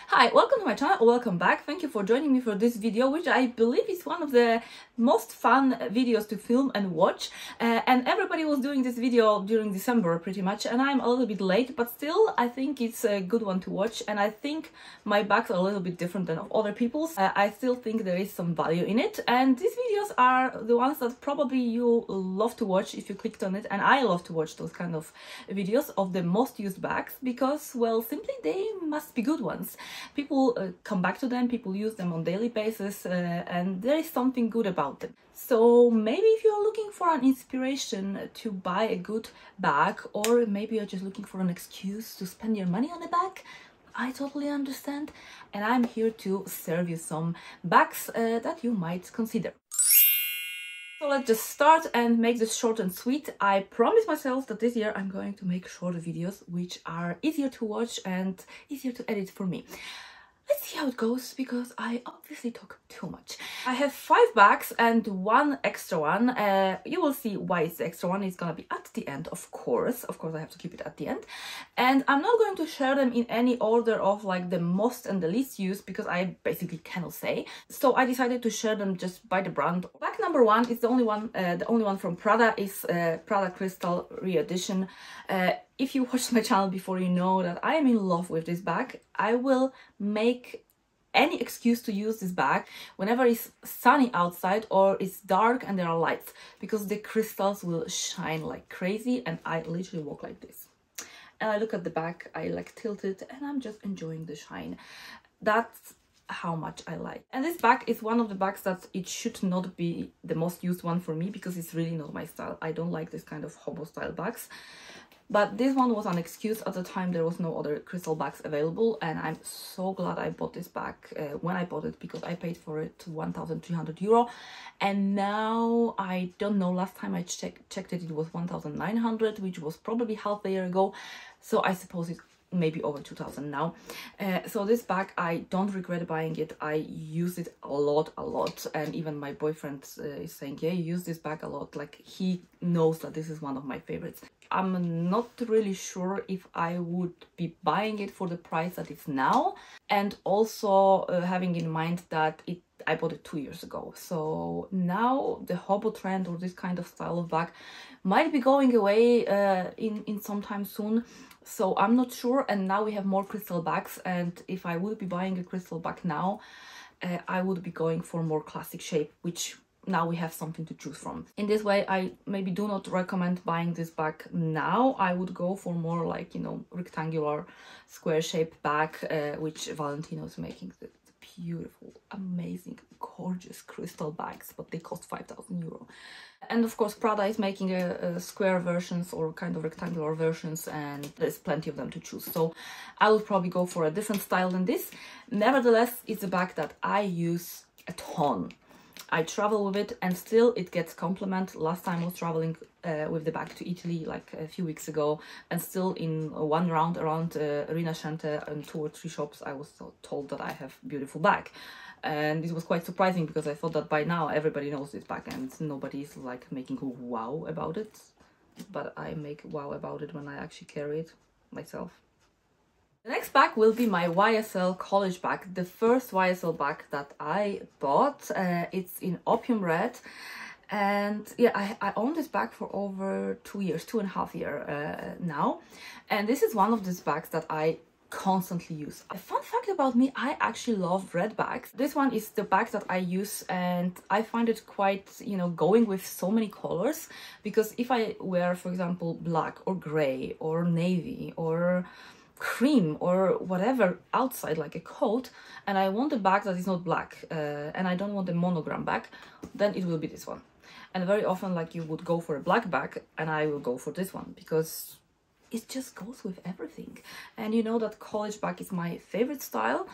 Hi, welcome to my channel, welcome back. Thank you for joining me for this video, which I believe is one of the most fun videos to film and watch. And everybody was doing this video during December pretty much, and I'm a little bit late, but still I think it's a good one to watch. And I think my bags are a little bit different than other people's. I still think there is some value in it, and these videos are the ones that probably you love to watch if you clicked on it. And I love to watch those kind of videos of the most used bags because, well, simply they must be good ones. People come back to them, people use them on daily basis, and there is something good about them. So maybe if you're looking for an inspiration to buy a good bag, or maybe you're just looking for an excuse to spend your money on a bag, I totally understand, and I'm here to serve you some bags that you might consider. So let's just start and make this short and sweet. I promised myself that this year I'm going to make shorter videos which are easier to watch and easier to edit for me. Let's see how it goes, because I obviously talk too much. I have 5 bags and one extra one. You will see why it's the extra one. It's gonna be at the end, of course. Of course, I have to keep it at the end. And I'm not going to share them in any order of like the most and the least used, because I basically cannot say. So I decided to share them just by the brand. Bag number 1 is the only one from Prada. Is Prada Crystal Re-Edition. If you watched my channel before, you know that I am in love with this bag. I will make any excuse to use this bag whenever it's sunny outside or it's dark and there are lights, because the crystals will shine like crazy, and I literally walk like this. And I look at the bag, I like tilt it, and I'm just enjoying the shine. That's how much I like. And this bag is one of the bags that it should not be the most used one for me, because it's really not my style. I don't like this kind of hobo style bags. But this one was an excuse. At the time there was no other crystal bags available, and I'm so glad I bought this bag when I bought it, because I paid for it 1,300 euro, and now I don't know, last time I checked it was 1,900, which was probably half a year ago, so I suppose it's maybe over 2,000 now. So this bag, I don't regret buying it. I use it a lot, and even my boyfriend is saying, yeah, you use this bag a lot. Like, he knows that this is one of my favorites. I'm not really sure if I would be buying it for the price that it's now, and also having in mind that I bought it 2 years ago. So now the hobo trend, or this kind of style of bag, might be going away in some time soon. So I'm not sure. And now we have more crystal bags, and if I would be buying a crystal bag now, I would be going for more classic shape, which now we have something to choose from. In this way, I maybe do not recommend buying this bag now. I would go for more like, you know, rectangular square shaped bag, which Valentino is making. The beautiful, amazing, gorgeous crystal bags, but they cost 5,000 euro. And of course Prada is making a square versions or kind of rectangular versions, and there's plenty of them to choose. So I would probably go for a different style than this. Nevertheless, it's a bag that I use a ton. I travel with it, and still it gets compliment. Last time I was traveling with the bag to Italy like a few weeks ago, and still in one round around Rinascente and 2 or 3 shops, I was told that I have a beautiful bag. And this was quite surprising, because I thought that by now everybody knows this bag and nobody's like making a wow about it. But I make wow about it when I actually carry it myself. The next bag will be my YSL college bag, the first YSL bag that I bought. It's in opium red, and yeah, I own this bag for over 2 years, 2.5 years now. And this is one of these bags that I constantly use. A fun fact about me, I actually love red bags. This one is the bag that I use, and I find it quite, you know, going with so many colors, because if I wear, for example, black or gray or navy or cream or whatever outside, like a coat, and I want a bag that is not black, and I don't want a monogram bag, then it will be this one. And very often, like, you would go for a black bag, and I will go for this one, because it just goes with everything. And you know that college bag is my favorite style.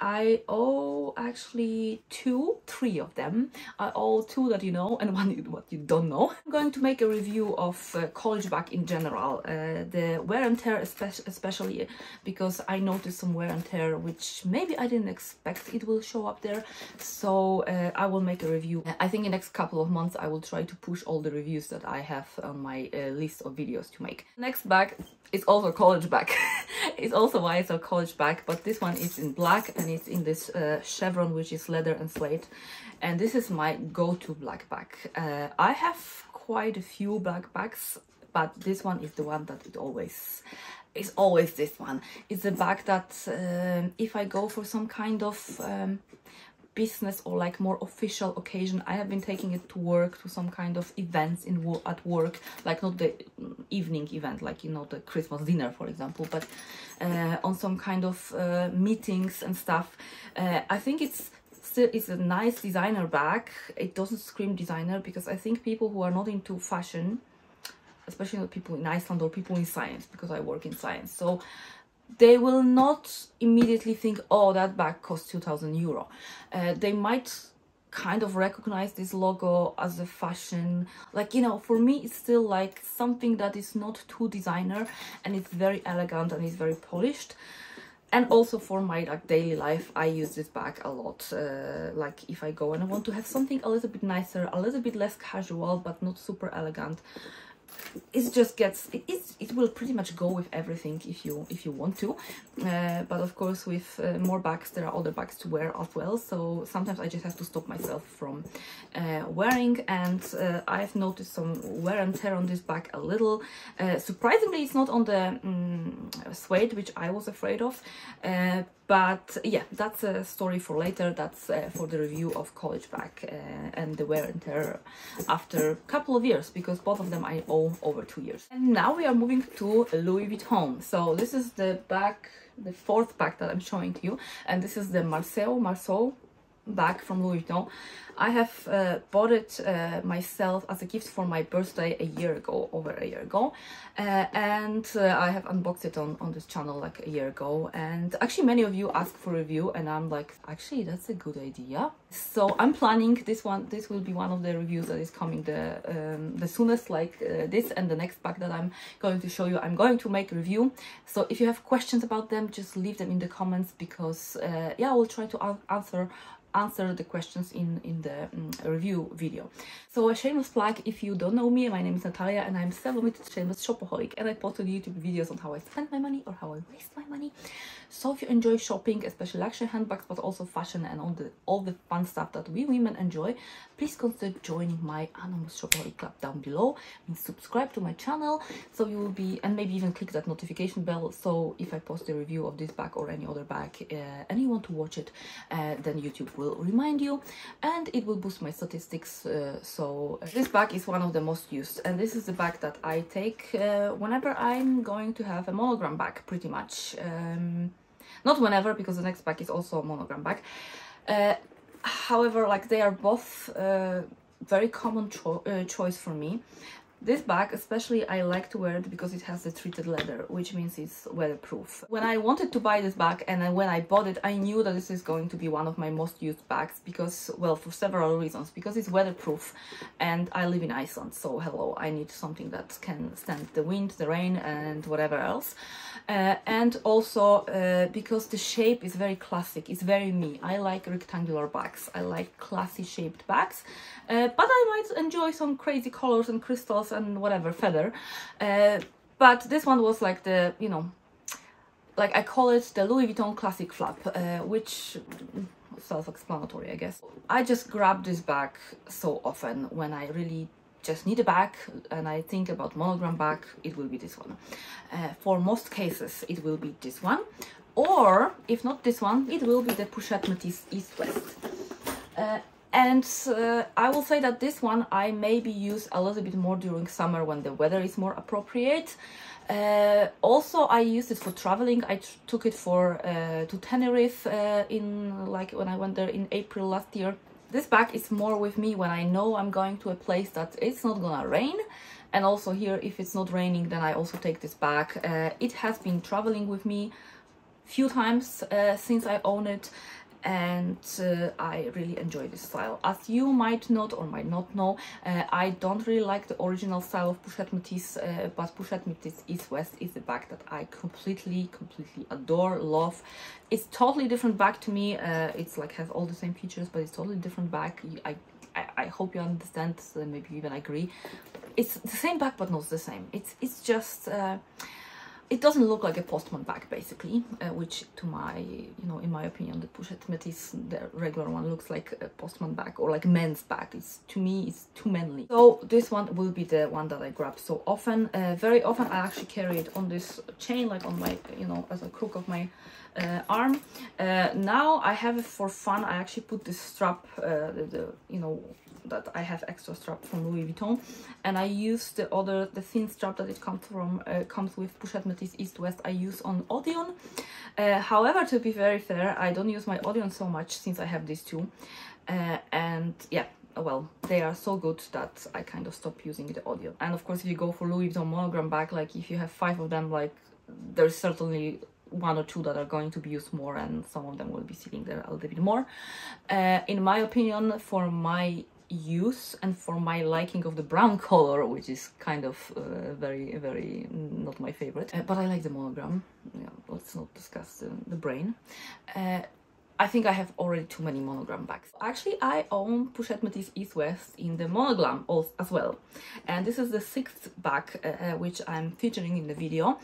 I owe actually three of them. I owe two that you know and one what you don't know. I'm going to make a review of college bag in general, the wear and tear especially because I noticed some wear and tear which maybe I didn't expect it will show up there. So I will make a review. I think in the next couple of months I will try to push all the reviews that I have on my list of videos to make. Next bag is also a college bag. It's also YSL college bag, but this one is in black and it's in this chevron, which is leather and suede. And this is my go-to black bag. I have quite a few black bags, but this one is the one that it's always this one. It's a bag that if I go for some kind of business or like more official occasion, I have been taking it to work, to some kind of events at work, like not the evening event, like, you know, the Christmas dinner, for example, but on some kind of meetings and stuff. I think it's a nice designer bag. It doesn't scream designer because I think people who are not into fashion, especially not people in Iceland or people in science, because I work in science, so they will not immediately think, oh, that bag costs 2,000 euro. They might kind of recognize this logo as a fashion, like, you know, for me it's still like something that is not too designer and it's very elegant and it's very polished. And also for my like daily life, I use this bag a lot. Like if I go and I want to have something a little bit nicer, a little bit less casual, but not super elegant, it just gets it will pretty much go with everything if you want to, but of course with more bags there are other bags to wear as well, so sometimes I just have to stop myself from wearing. And I've noticed some wear and tear on this bag a little. Surprisingly, it's not on the suede, which I was afraid of, but yeah, that's a story for later. That's for the review of college bag and the wear and tear after a couple of years, because both of them I owe over 2 years. And now we are moving to Louis Vuitton. So this is the bag, the fourth bag that I'm showing to you, and this is the Marceau bag from Louis Vuitton. I have bought it myself as a gift for my birthday over a year ago, and I have unboxed it on this channel like a year ago, and actually many of you asked for a review and I'm like, actually that's a good idea. So I'm planning this will be one of the reviews that is coming the soonest, like this and the next bag that I'm going to show you. I'm going to make a review, so if you have questions about them, just leave them in the comments, because yeah, I will try to answer the questions in the review video. So a shameless plug, if you don't know me, my name is Natalia and I'm self-admitted shameless shopaholic, and I post YouTube videos on how I spend my money or how I waste my money. So if you enjoy shopping, especially luxury handbags, but also fashion and all the fun stuff that we women enjoy, please consider joining my Anonymous Shopaholic Club down below, and subscribe to my channel, so you will be, and maybe even click that notification bell, so if I post a review of this bag or any other bag and you want to watch it, then YouTube will remind you and it will boost my statistics. So this bag is one of the most used, and this is the bag that I take whenever I'm going to have a monogram bag, pretty much. Not whenever, because the next bag is also a monogram bag. However, like, they are both very common choice for me. This bag especially, I like to wear it because it has the treated leather, which means it's weatherproof. When I wanted to buy this bag and then when I bought it, I knew that this is going to be one of my most used bags because, well, for several reasons. Because it's weatherproof and I live in Iceland, so hello, I need something that can stand the wind, the rain and whatever else. And also because the shape is very classic, it's very me. I like rectangular bags, I like classy shaped bags, but I might enjoy some crazy colors and crystals and whatever feather, but this one was like the, you know, like I call it the Louis Vuitton classic flap, which self-explanatory, I guess. I just grab this bag so often when I really just need a bag and I think about monogram bag, it will be this one. For most cases it will be this one, or if not this one, it will be the Pochette Metis East West. And I will say that this one I maybe use a little bit more during summer when the weather is more appropriate. Also, I used it for traveling. I took it for to Tenerife in, like, when I went there in April last year. This bag is more with me when I know I'm going to a place that it's not gonna rain. And also here, if it's not raining, then I also take this bag. It has been traveling with me few times since I own it, and I really enjoy this style. As you might not or might not know, I don't really like the original style of Pochette Metis, but Pochette Metis East West is a bag that I completely adore, love. It's totally different bag to me. It's like has all the same features, but it's totally different bag. I hope you understand, maybe even agree. It's the same bag but not the same. It's just it doesn't look like a postman bag basically, which to my, you know, in my opinion, the Pochette Metis, the regular one, looks like a postman bag or like a men's bag. It's, to me, it's too manly. So this one will be the one that I grab so often. Very often I actually carry it on this chain, like on my, you know, as a crook of my arm. Now I have it for fun. I actually put this strap, you know, that I have extra strap from Louis Vuitton, and I use the thin strap that it comes with Pochette Metis East West. I use on Odeon. However, to be very fair, I don't use my Odeon so much since I have these two, and yeah, well, they are so good that I kind of stopped using the Odeon. And of course, if you go for Louis Vuitton monogram bag, like if you have 5 of them, like there's certainly 1 or 2 that are going to be used more, and some of them will be sitting there a little bit more. In my opinion, for my use and for my liking of the brown color, which is kind of very not my favorite, but I like the monogram. Yeah, let's not discuss the brain. I think I have already too many monogram bags. Actually, I own Pochette Metis East West in the Monoglam as well, and this is the 6th bag which I'm featuring in the video.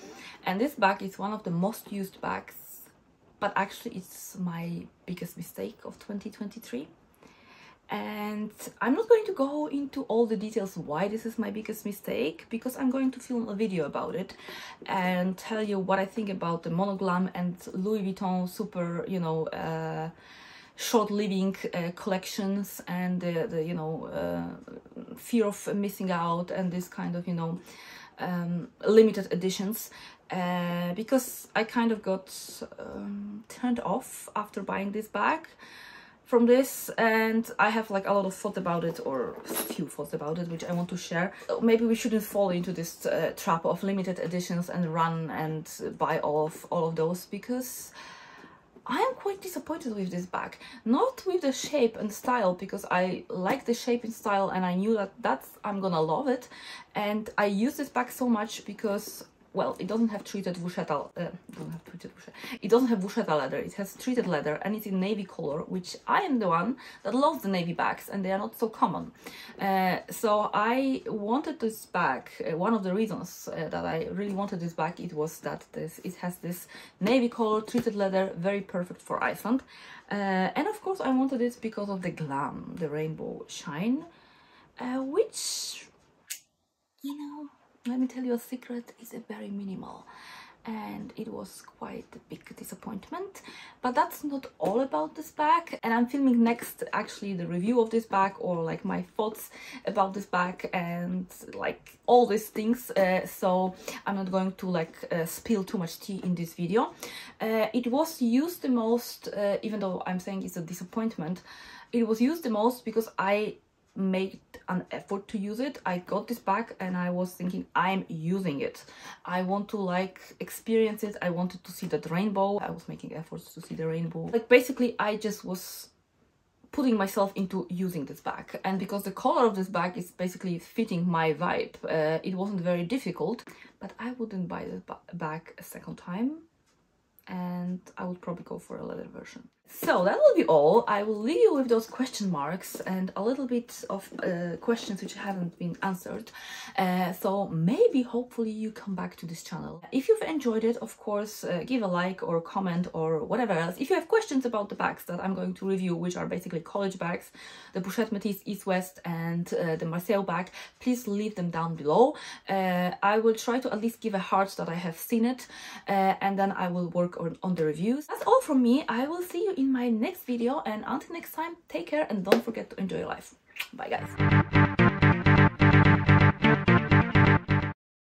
And this bag is one of the most used bags, but actually it's my biggest mistake of 2023. And I'm not going to go into all the details why this is my biggest mistake, because I'm going to film a video about it and tell you what I think about the Monoglam and Louis Vuitton super, you know, short-living collections, and the you know, fear of missing out, and this kind of, you know, limited editions, because I kind of got turned off after buying this bag from this, and I have like a lot of thoughts about it, or a few thoughts about it, which I want to share. Maybe we shouldn't fall into this trap of limited editions and run and buy all of those, because I am quite disappointed with this bag. Not with the shape and style, because I like the shape and style and I knew that I'm gonna love it, and I use this bag so much because, well, it doesn't have treated vachetta, it doesn't have vachetta leather, it has treated leather, and it's in navy color, which I am the one that loves the navy bags, and they are not so common. So I wanted this bag. One of the reasons that I really wanted this bag, it was that it has this navy color, treated leather, very perfect for Iceland. And of course I wanted it because of the glam, the rainbow shine, which, you know, let me tell you a secret, is a very minimal, and it was quite a big disappointment. But that's not all about this bag, and I'm filming next actually the review of this bag, or like my thoughts about this bag and like all these things, so I'm not going to like spill too much tea in this video. It was used the most, even though I'm saying it's a disappointment, it was used the most because I made an effort to use it. I got this bag and I was thinking, I'm using it, I want to like experience it, I wanted to see that rainbow, I was making efforts to see the rainbow. Like basically I just was putting myself into using this bag, and because the color of this bag is basically fitting my vibe, it wasn't very difficult. But I wouldn't buy this bag a second time, and I would probably go for a leather version. So that will be all. I will leave you with those question marks and a little bit of questions which haven't been answered. So maybe, hopefully, you come back to this channel. If you've enjoyed it, of course, give a like or comment or whatever else. If you have questions about the bags that I'm going to review, which are basically college bags, the Pochette Metis East West and the Marceau bag, please leave them down below. I will try to at least give a heart that I have seen it, and then I will work on the reviews. That's all from me. I will see you in my next video, and until next time, take care and don't forget to enjoy your life. Bye guys.